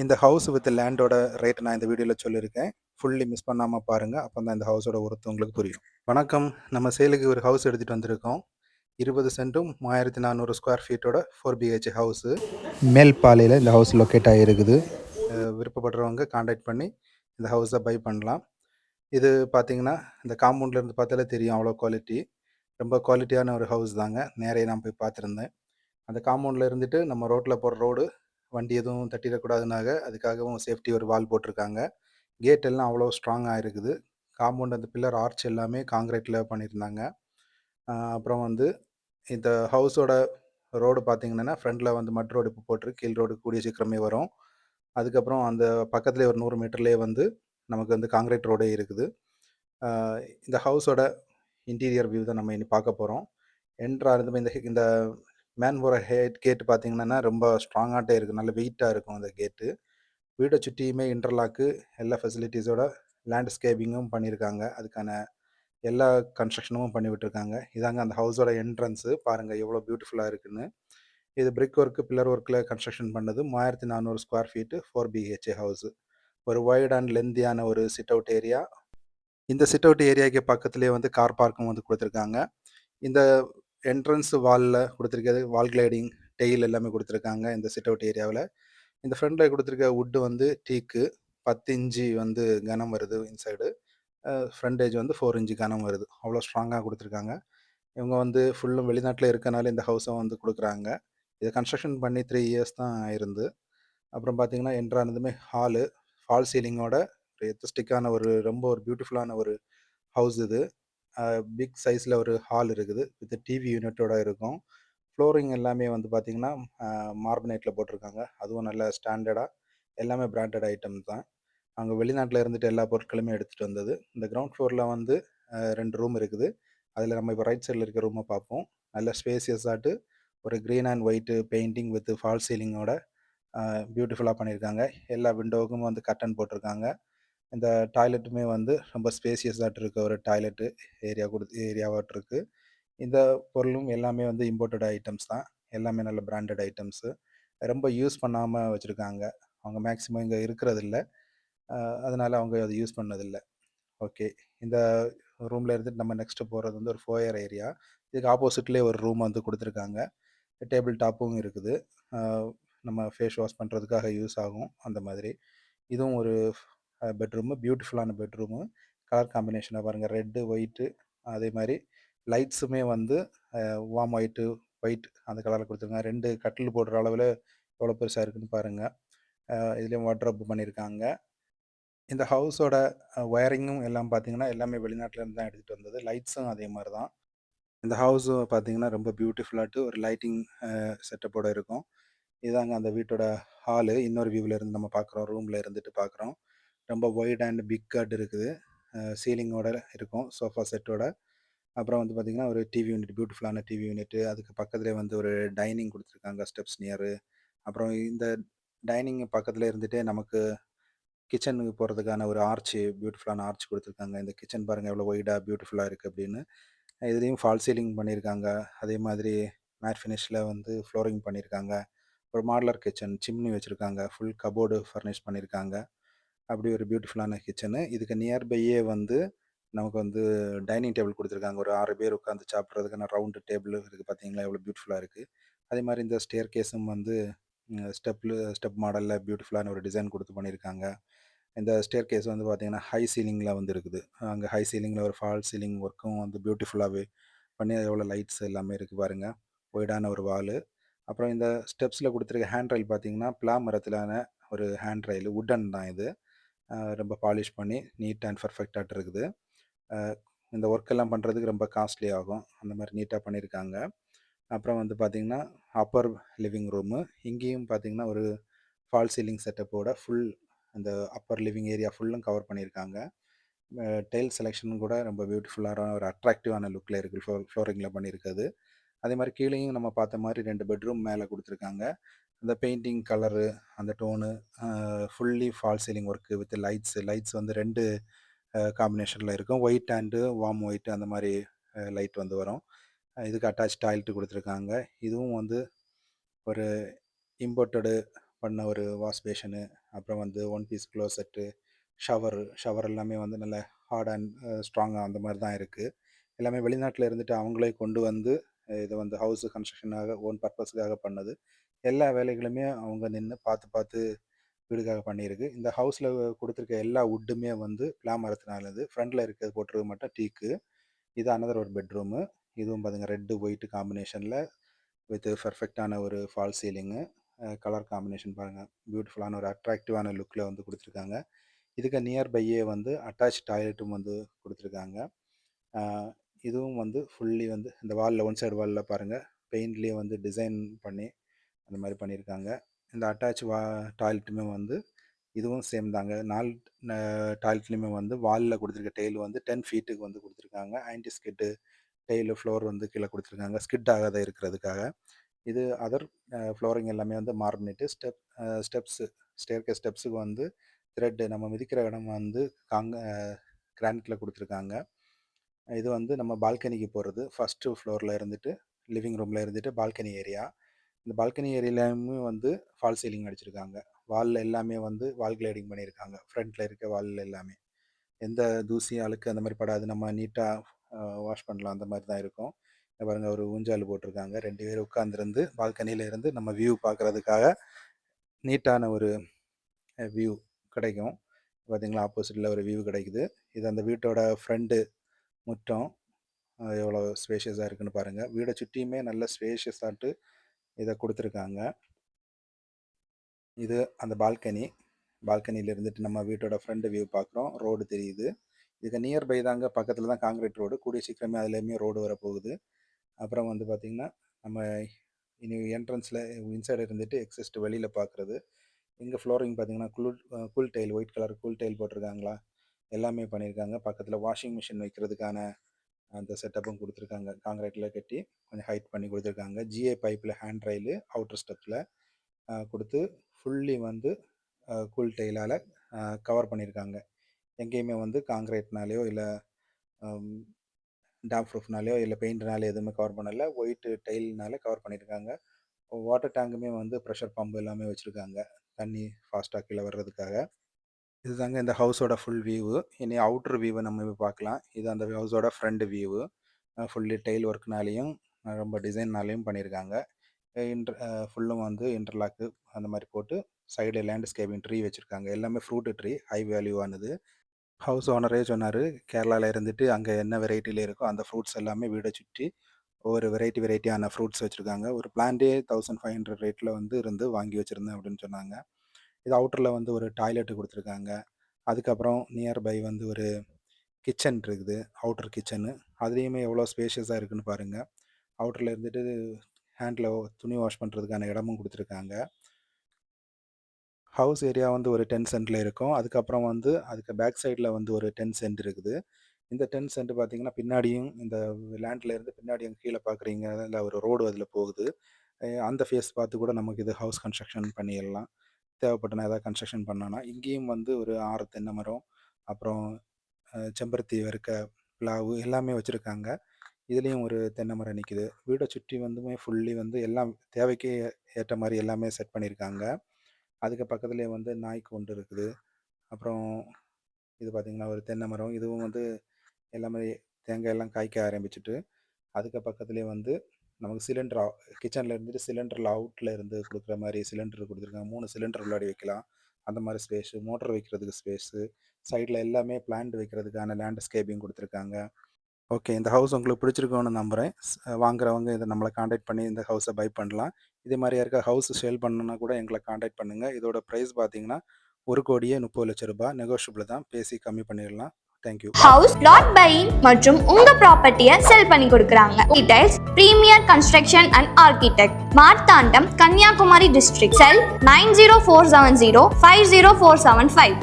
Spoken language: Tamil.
இந்த ஹவுஸ் வித் லேண்டோட ரேட் நான் இந்த வீடியோவில் சொல்லியிருக்கேன். ஃபுல்லி மிஸ் பண்ணாமல் பாருங்கள். அப்போ தான் இந்த ஹவுஸோட ஒர்த்து உங்களுக்கு புரியும். வணக்கம். நம்ம சேலுக்கு ஒரு ஹவுஸ் எடுத்துகிட்டு வந்திருக்கோம். 20 சென்ட்டும் 1400 ஸ்கொயர் ஃபீட்டோட 4 பிஹெச் ஹவுஸு. மேல்பாலையில் இந்த ஹவுஸ் லொக்கேட் ஆகிருக்குது. விருப்பப்படுறவங்க காண்டாக்ட் பண்ணி இந்த ஹவுஸை பை பண்ணலாம். இது பார்த்தீங்கன்னா இந்த காம்பவுண்ட்லேருந்து பார்த்தாலே தெரியும் அவ்வளோ குவாலிட்டி. ரொம்ப குவாலிட்டியான ஒரு ஹவுஸ் தாங்க. நேரே நான் போய் பார்த்துருந்தேன். அந்த காம்பவுண்டில் இருந்துட்டு நம்ம ரோட்டில் போகிற ரோடு வண்டி எதுவும் தட்டிடக்கூடாதுனாக அதுக்காகவும் சேஃப்டி ஒரு வால் போட்டிருக்காங்க. கேட் எல்லாம் அவ்வளோ ஸ்ட்ராங்காக இருக்குது. காம்பவுண்ட் அந்த பில்லர் ஆர்ச் எல்லாமே காங்கிரீட்டில் பண்ணியிருந்தாங்க. அப்புறம் வந்து இந்த ஹவுஸோட ரோடு பார்த்தீங்கன்னா ஃப்ரண்டில் வந்து மட் ரோடு இப்போ போட்டிருக்கு. கீழ் ரோடு கூடிய சீக்கிரமே வரும். அதுக்கப்புறம் அந்த பக்கத்துலேயே ஒரு 100 மீட்டர்லேயே வந்து நமக்கு வந்து காங்கிரீட் ரோடே இருக்குது. இந்த ஹவுஸோட இன்டீரியர் வியூ தான் நம்ம இனி பார்க்க போகிறோம். என்ட்ரா இருந்துமே இந்த மேன் போகிற கேட்டு பார்த்தீங்கன்னா ரொம்ப ஸ்ட்ராங்காகட்டே இருக்குது. நல்ல வெயிட்டாக இருக்கும் அந்த கேட்டு. வீடை சுற்றியுமே இன்டர்லாக்கு எல்லா ஃபெசிலிட்டிஸோட லேண்ட்ஸ்கேப்பிங்கும் பண்ணியிருக்காங்க. அதுக்கான எல்லா கன்ஸ்ட்ரக்ஷனும் பண்ணி விட்டுருக்காங்க. இதாங்க அந்த ஹவுஸோட என்ட்ரன்ஸு. பாருங்கள் எவ்வளோ பியூட்டிஃபுல்லாக இருக்குன்னு. இது பிரிக் ஒர்க்கு பில்லர் ஒர்க்கில் கன்ஸ்ட்ரக்ஷன் பண்ணது. 1400 ஸ்கொயர் ஃபீட்டு 4 பிஹெச்ஏ ஹவுஸு. ஒரு வைட் அண்ட் லென்த்தியான ஒரு சிட் அவுட் ஏரியா. இந்த சிட் அவுட் ஏரியாவுக்கு பக்கத்துலேயே வந்து கார் பார்க்கும் வந்து கொடுத்துருக்காங்க. இந்த என்ட்ரன்ஸ் வாலில் கொடுத்துருக்கிறது வால் கிளைடிங் டெயில் எல்லாமே கொடுத்துருக்காங்க இந்த சிட் அவுட் ஏரியாவில். இந்த ஃப்ரண்டில் கொடுத்துருக்க வுட்டு வந்து டீக்கு 10 இன்ச்சு வந்து கனம் வருது இன்சைடு. ஃப்ரண்டேஜ் வந்து 4 இன்ச்சு கனம் வருது. அவ்வளோ ஸ்ட்ராங்காக கொடுத்துருக்காங்க. இவங்க வந்து ஃபுல்லும் வெளிநாட்டில் இருக்கனால இந்த ஹவுஸை வந்து கொடுக்குறாங்க. இதை கன்ஸ்ட்ரக்ஷன் பண்ணி 3 இயர்ஸ் தான் இருந்து. அப்புறம் பார்த்தீங்கன்னா என்ட்ரானதுமே ஹாலு ஃபால் சீலிங்கோட ஒரு எத்தஸ்டிக்கான ரொம்ப ஒரு பியூட்டிஃபுல்லான ஒரு ஹவுஸ் இது. பிக் சைஸில் ஒரு ஹால் இருக்குது வித் டிவி யூனிட்டோட இருக்கும். ஃப்ளோரிங் எல்லாமே வந்து பார்த்திங்கன்னா மார்பனேட்டில் போட்டிருக்காங்க. அதுவும் நல்ல ஸ்டாண்டர்டாக எல்லாமே பிராண்டட் ஐட்டம் தான். அங்கே வெளிநாட்டில் இருந்துட்டு எல்லா பொருட்களுமே எடுத்துகிட்டு வந்தது. இந்த கிரவுண்ட் ஃப்ளோரில் வந்து 2 ரூம் இருக்குது. அதில் நம்ம இப்போ ரைட் சைடில் இருக்க ரூமை பார்ப்போம். நல்ல ஸ்பேசியஸாட்டு ஒரு green and white painting with fall சீலிங்கோட பியூட்டிஃபுல்லாக பண்ணியிருக்காங்க. எல்லா விண்டோவுக்கும் வந்து கர்டன் போட்டிருக்காங்க. இந்த டாய்லெட்டுமே வந்து ரொம்ப ஸ்பேசியஸாட்டு இருக்க ஒரு டாய்லெட்டு ஏரியாவாட்டு இருக்குது. இந்த பொருளும் எல்லாமே வந்து இம்போர்ட்டட் ஐட்டம்ஸ் தான். எல்லாமே நல்ல பிராண்டட் ஐட்டம்ஸு. ரொம்ப யூஸ் பண்ணாமல் வச்சுருக்காங்க. அவங்க மேக்ஸிமம் இங்கே இருக்கிறதில்ல. அதனால் அவங்க அதை யூஸ் பண்ணதில்ல. ஓகே. இந்த ரூமில் இருந்துட்டு நம்ம நெக்ஸ்ட்டு போகிறது வந்து ஒரு ஃபோயர் ஏரியா. இதுக்கு ஆப்போசிட்லேயே ஒரு ரூம் வந்து கொடுத்துருக்காங்க. டேபிள் டாப்பும் இருக்குது. நம்ம ஃபேஸ் வாஷ் பண்ணுறதுக்காக யூஸ் ஆகும் அந்த மாதிரி. இதுவும் ஒரு பெட்ரூமு. பியூட்டிஃபுல்லான பெட்ரூமு. கலர் காம்பினேஷனை பாருங்கள். ரெட்டு, ஒயிட்டு அதே மாதிரி லைட்ஸுமே வந்து வார்ம் ஒயிட்டு, ஒயிட் அந்த கலரில் கொடுத்துருக்காங்க. 2 கட்டில் போடுற அளவில் எவ்வளோ பெருசாக இருக்குதுன்னு பாருங்கள். இதுலேயும் வார்ட்ரோப் பண்ணியிருக்காங்க. இந்த ஹவுஸோட ஒயரிங்கும் எல்லாம் பார்த்தீங்கன்னா எல்லாமே வெளிநாட்டிலேருந்து தான் எடுத்துகிட்டு வந்தது. லைட்ஸும் அதே மாதிரி தான். இந்த ஹவுஸு பார்த்தீங்கன்னா ரொம்ப பியூட்டிஃபுல்லாட்டு ஒரு லைட்டிங் செட்டப்போடு இருக்கும். இதாங்க அந்த வீட்டோட ஹாலு. இன்னொரு வியூவில் இருந்து நம்ம பார்க்குறோம். ரூமில் இருந்துட்டு பார்க்குறோம். ரொம்ப ஒயிட் அண்ட் பிக் கட் இருக்குது. சீலிங்கோட இருக்கும் சோஃபா செட்டோட. அப்புறம் வந்து பார்த்திங்கன்னா ஒரு டிவி யூனிட், பியூட்டிஃபுல்லான டிவி யூனிட்டு. அதுக்கு பக்கத்துலேயே வந்து ஒரு டைனிங் கொடுத்துருக்காங்க ஸ்டெப்ஸ் நியரு. அப்புறம் இந்த டைனிங் பக்கத்தில் இருந்துகிட்டே நமக்கு கிச்சனுக்கு போகிறதுக்கான ஒரு ஆர்ச்சு, பியூட்டிஃபுல்லான ஆர்ச் கொடுத்துருக்காங்க. இந்த கிச்சன் பாருங்கள் எவ்வளோ ஒய்டாக பியூட்டிஃபுல்லாக இருக்குது அப்படின்னு. இதுலேயும் ஃபால் சீலிங் பண்ணியிருக்காங்க. அதே மாதிரி மேட் ஃபினிஷில் வந்து ஃப்ளோரிங் பண்ணியிருக்காங்க. ஒரு மாடுலர் கிச்சன், சிம்னி வச்சுருக்காங்க. ஃபுல் கபோர்டு ஃபர்னிஷ் பண்ணியிருக்காங்க. அப்படி ஒரு பியூட்டிஃபுல்லான கிச்சனு. இதுக்கு நியர்பையே வந்து நமக்கு வந்து டைனிங் டேபிள் கொடுத்துருக்காங்க. ஒரு 6 பேர் உட்காந்து சாப்பிட்றதுக்கான ரவுண்டு டேபிள் இருக்குது. பார்த்தீங்களா எவ்வளோ பியூட்டிஃபுல்லாக இருக்குது. அதே மாதிரி இந்த ஸ்டேர் கேஸும் வந்து ஸ்டெப் மாடலில் பியூட்டிஃபுல்லான ஒரு டிசைன் கொடுத்து பண்ணியிருக்காங்க. இந்த ஸ்டேர் கேஸ் வந்து பார்த்திங்கன்னா ஹை சீலிங்கில் வந்து இருக்குது. அங்கே ஹை சீலிங்கில் ஒரு ஃபால் சீலிங் ஒர்க்கும் வந்து பியூட்டிஃபுல்லாகவே பண்ணி எவ்வளோ லைட்ஸ் எல்லாமே இருக்குது பாருங்கள். ஒய்டான ஒரு வாலு. அப்புறம் இந்த ஸ்டெப்ஸில் கொடுத்துருக்க ஹேண்ட் ரயில் பார்த்திங்கன்னா பிளா மரத்திலான ஒரு ஹேண்ட் ரயில். வுட்டன் தான் இது. ரொம்ப பாலிஷ் பண்ணி நீட் அண்ட் பர்ஃபெக்டாக இருக்குது. இந்த ஒர்க்கெல்லாம் பண்ணுறதுக்கு ரொம்ப காஸ்ட்லி ஆகும். அந்த மாதிரி நீட்டாக பண்ணியிருக்காங்க. அப்புறம் வந்து பார்த்திங்கன்னா அப்பர் லிவிங் ரூமு. இங்கேயும் பார்த்திங்கன்னா ஒரு ஃபால் சீலிங் செட்டப்போட ஃபுல் அந்த அப்பர் லிவிங் ஏரியா ஃபுல்லும் கவர் பண்ணியிருக்காங்க. டைல் செலெக்ஷன் கூட ரொம்ப பியூட்டிஃபுல்லான ஒரு அட்ராக்டிவான லுக்கில் இருக்குது. ஃப்ளோரிங்கில் பண்ணியிருக்குது. அதே மாதிரி கீழேயும் நம்ம பார்த்த மாதிரி 2 பெட்ரூம் மேலே கொடுத்துருக்காங்க. அந்த பெயிண்டிங் கலரு, அந்த tone, fully fall ceiling work with lights வந்து 2 காம்பினேஷனில் இருக்கும். ஒயிட் அண்டு வார்ம் ஒயிட் அந்த மாதிரி லைட் வந்து வரும். இதுக்கு அட்டாச் டாய்லெட் கொடுத்துருக்காங்க. இதுவும் வந்து ஒரு இம்போர்ட்டடு பண்ண ஒரு வாஷ் பேஷனு, அப்புறம் வந்து ஒன் பீஸ் க்ளோசெட்டு, ஷவர் எல்லாமே வந்து நல்ல ஹார்ட் அண்ட் ஸ்ட்ராங்காக அந்த மாதிரி தான் இருக்குது. எல்லாமே வெளிநாட்டில் இருந்துட்டு அவங்களே கொண்டு வந்து இதை வந்து ஹவுஸ் கன்ஸ்ட்ரக்ஷனாக ஓன் பர்பஸுக்காக பண்ணது. எல்லா வேலைகளுமே அவங்க நின்று பார்த்து பார்த்து வீடுக்காக பண்ணியிருக்கு. இந்த ஹவுஸில் கொடுத்துருக்க எல்லா வுட்டுமே வந்து பிளா மரத்தினாலது. ஃப்ரண்டில் இருக்கிறது போட்டிருக்க மட்டும் டீக்கு. இது அனதர் ஒரு பெட்ரூமு. இதுவும் பார்த்துங்க ரெட்டு ஒயிட் காம்பினேஷனில் வித் பர்ஃபெக்டான ஒரு ஃபால் சீலிங்கு. கலர் காம்பினேஷன் பாருங்கள், பியூட்டிஃபுல்லான ஒரு அட்ராக்டிவான லுக்கில் வந்து கொடுத்துருக்காங்க. இதுக்கு நியர்பையே வந்து அட்டாச் டாய்லெட்டும் வந்து கொடுத்துருக்காங்க. இதுவும் வந்து ஃபுல்லி வந்து இந்த வாலில் ஒன் சைடு வாலில் பாருங்கள் பெயிண்ட்லேயே வந்து டிசைன் பண்ணி அந்த மாதிரி பண்ணியிருக்காங்க. இந்த அட்டாச் டாய்லெட்டுமே வந்து இதுவும் சேம் தாங்க. 4 டாய்லெட்லேயுமே வந்து வாலில் கொடுத்துருக்க டெயில் வந்து 10 ஃபீட்டுக்கு வந்து கொடுத்துருக்காங்க. ஆன்டி ஸ்கிட்டு டெய்லு ஃப்ளோர் வந்து கீழே கொடுத்துருக்காங்க ஸ்கிட் ஆகாத இருக்கிறதுக்காக. இது அதர் ஃப்ளோரிங் எல்லாமே வந்து மார்பினேட்டு. ஸ்டேர்கேஸ் ஸ்டெப்ஸுக்கு வந்து த்ரெட்டு நம்ம மிதிக்கிற இடம் வந்து கிரானைட்டில் கொடுத்துருக்காங்க. இது வந்து நம்ம பால்கனிக்கு போகிறது. ஃபஸ்ட்டு ஃப்ளோரில் இருந்துட்டு லிவிங் ரூமில் இருந்துட்டு பால்கனி ஏரியா. இந்த பால்கனி ஏரியாலையுமே வந்து ஃபால் சீலிங் அடிச்சிருக்காங்க. வாலில் எல்லாமே வந்து வால் கிளேடிங் பண்ணியிருக்காங்க. ஃப்ரண்ட்டில் இருக்க வாலில் எல்லாமே எந்த தூசி அழுக்கு அந்த மாதிரி படாது. நம்ம நீட்டாக வாஷ் பண்ணலாம் அந்த மாதிரி தான் இருக்கும். பாருங்கள் ஒரு ஊஞ்சால் போட்டிருக்காங்க. 2 பேர் உட்காந்துருந்து பால்கனியில் இருந்து நம்ம வியூ பார்க்குறதுக்காக நீட்டான ஒரு வியூ கிடைக்கும். பார்த்திங்களா, ஆப்போசிட்டில் ஒரு வியூ கிடைக்குது. இது அந்த வீட்டோட ஃப்ரண்ட்டு முற்றம் எவ்வளோ ஸ்பேஷியஸாக இருக்குன்னு பாருங்கள். வீடை சுற்றியுமே நல்ல ஸ்பேஷியஸாட்டு இதை கொடுத்துருக்காங்க. இது அந்த பால்கனியில் இருந்துட்டு நம்ம வீட்டோட ஃப்ரண்ட் வியூ பார்க்குறோம். ரோடு தெரியுது. இதுக்கு நியர்பை தாங்க, பக்கத்தில் தான் காங்கிரீட் ரோடு. கூடிய சீக்கிரமே அதுலேயுமே ரோடு வரப்போகுது. அப்புறம் வந்து பார்த்திங்கன்னா நம்ம இனி என்ட்ரன்ஸில் இன்சைடு இருந்துட்டு எக்ஸிஸ்ட் வெளியில் பார்க்குறது. இங்கே ஃப்ளோரிங் பார்த்திங்கன்னா cool tile, white colour cool tile போட்டிருக்காங்களா, எல்லாமே பண்ணியிருக்காங்க. பக்கத்தில் வாஷிங் மிஷின் வைக்கிறதுக்கான அந்த செட்டப்பும் கொடுத்துருக்காங்க. காங்கிரீட்டில் கட்டி கொஞ்சம் ஹைட் பண்ணி கொடுத்துருக்காங்க. ஜிஏ பைப்பில் ஹேண்ட் ரயிலு அவுட்டர் ஸ்டெப்பில் கொடுத்து ஃபுல்லி வந்து கூல் டைலால் கவர் பண்ணியிருக்காங்க. எங்கேயுமே வந்து காங்கிரீட்னாலேயோ இல்லை டேம் ப்ரூஃப்னாலேயோ இல்லை பெயிண்ட்னாலே எதுவுமே கவர் பண்ணலை. ஒயிட்டு டைல்னால கவர் பண்ணியிருக்காங்க. வாட்டர் டேங்குமே வந்து ப்ரெஷர் பம்பு எல்லாமே வச்சுருக்காங்க தண்ணி ஃபாஸ்ட்டாக கீழே வர்றதுக்காக. இதுதாங்க இந்த ஹவுஸோட ஃபுல் வியூவு. இனி அவுட்ரு வியூவை நம்ம இப்போ பார்க்கலாம். இது அந்த ஹவுஸோட ஃப்ரண்ட் வியூவு. ஃபுல்லி டைல் ஒர்க்னாலேயும் ரொம்ப டிசைன்னாலேயும் பண்ணியிருக்காங்க. ஃபுல்லும் வந்து இன்டர்லாக்கு அந்த மாதிரி போட்டு சைடு லேண்ட்ஸ்கேப்பிங் ட்ரீ வச்சுருக்காங்க. எல்லாமே ஃப்ரூட்டு ட்ரீ, ஹை வேல்யூவானது. ஹவுஸ் ஓனரே சொன்னார், கேரளாவில் இருந்துட்டு அங்கே என்ன வெரைட்டியில் இருக்கோ அந்த ஃப்ரூட்ஸ் எல்லாமே வீடை சுற்றி ஒவ்வொரு வெரைட்டியான ஃப்ரூட்ஸ் வச்சுருக்காங்க. ஒரு பிளான்டே 1500 ரேட்டில் வந்து இருந்து வாங்கி வச்சுருந்தேன் அப்படின்னு சொன்னாங்க. இது அவுட்டரில் வந்து ஒரு டாய்லெட்டு கொடுத்துருக்காங்க. அதுக்கப்புறம் நியர்பை வந்து ஒரு கிச்சன் இருக்குது, அவுட்டர் கிச்சனு. அதுலேயுமே எவ்வளோ ஸ்பேஷியஸாக இருக்குதுன்னு பாருங்கள். அவுட்டரில் இருந்துட்டு ஹேண்டில் துணி வாஷ் பண்ணுறதுக்கான இடமும் கொடுத்துருக்காங்க. ஹவுஸ் ஏரியா வந்து ஒரு 10 சென்ட்டில் இருக்கும். அதுக்கப்புறம் வந்து அதுக்கு பேக் சைடில் வந்து ஒரு 10 சென்ட் இருக்குது. இந்த 10 சென்ட் பார்த்திங்கன்னா பின்னாடியும் இந்த லேண்டில் இருந்து பின்னாடியும் கீழே பார்க்குறீங்க, இல்லை ஒரு ரோடு அதில் போகுது. அந்த ஃபேஸ் பார்த்து கூட நமக்கு இது ஹவுஸ் கன்ஸ்ட்ரக்ஷன் பண்ணிடலாம். தேவைப்பட்டனா ஏதாவது கன்ஸ்ட்ரக்ஷன் பண்ணோன்னா. இங்கேயும் வந்து ஒரு 6 தென்னை மரம், அப்புறம் செம்பருத்தி வெறுக்க பிளாவு எல்லாமே வச்சுருக்காங்க. இதுலேயும் ஒரு தென்னை மரம் நிற்கிது. வீடை சுற்றி வந்துமே ஃபுல்லி வந்து எல்லாம் தேவைக்கு ஏற்ற மாதிரி எல்லாமே செட் பண்ணியிருக்காங்க. அதுக்கு பக்கத்துலேயே வந்து நாய் கூண்டு இருக்குது. அப்புறம் இது பார்த்திங்கன்னா ஒரு தென்னை மரம். இதுவும் வந்து எல்லாமே தேங்காய் எல்லாம் காய்க்க ஆரம்பிச்சுட்டு, அதுக்கு பக்கத்துலேயே வந்து நமக்கு சிலிண்டர் கிச்சனில் இருந்துட்டு சிலிண்டரில் அவுட்டில் இருந்து கொடுக்குற மாதிரி சிலிண்டர் கொடுத்துருக்காங்க. 3 சிலிண்டர் விளையாடி வைக்கலாம் அந்த மாதிரி ஸ்பேஸு, மோட்டர் வைக்கிறதுக்கு ஸ்பேஸு, சைடில் எல்லாமே பிளான்ட் வைக்கிறதுக்கான லேண்ட்ஸ்கேப்பிங் கொடுத்துருக்காங்க. ஓகே, இந்த ஹவுஸ் உங்களுக்கு பிடிச்சிருக்கோன்னு நம்புகிறேன். வாங்குறவங்க இதை நம்மளை காண்டாக்ட் பண்ணி இந்த ஹவுஸை பை பண்ணலாம். இதே மாதிரி யாருக்கா ஹவுஸ் சேல் பண்ணணுன்னா கூட எங்களை காண்டாக்ட் பண்ணுங்கள். இதோட ப்ரைஸ் பார்த்தீங்கன்னா 1,30,00,000 ரூபாய். நெகோஷியபிள் தான், பேசி கம்மி பண்ணிடலாம். தேங்க்யூ. ஹவுஸ் லாட் பையிங் மற்றும் உங்க ப்ராப்பர்ட்டியை செல் பண்ணி கொடுக்குறாங்க. Details Premier Construction and architect, Marthandam, Kanyakumari district. Cell 9047050475.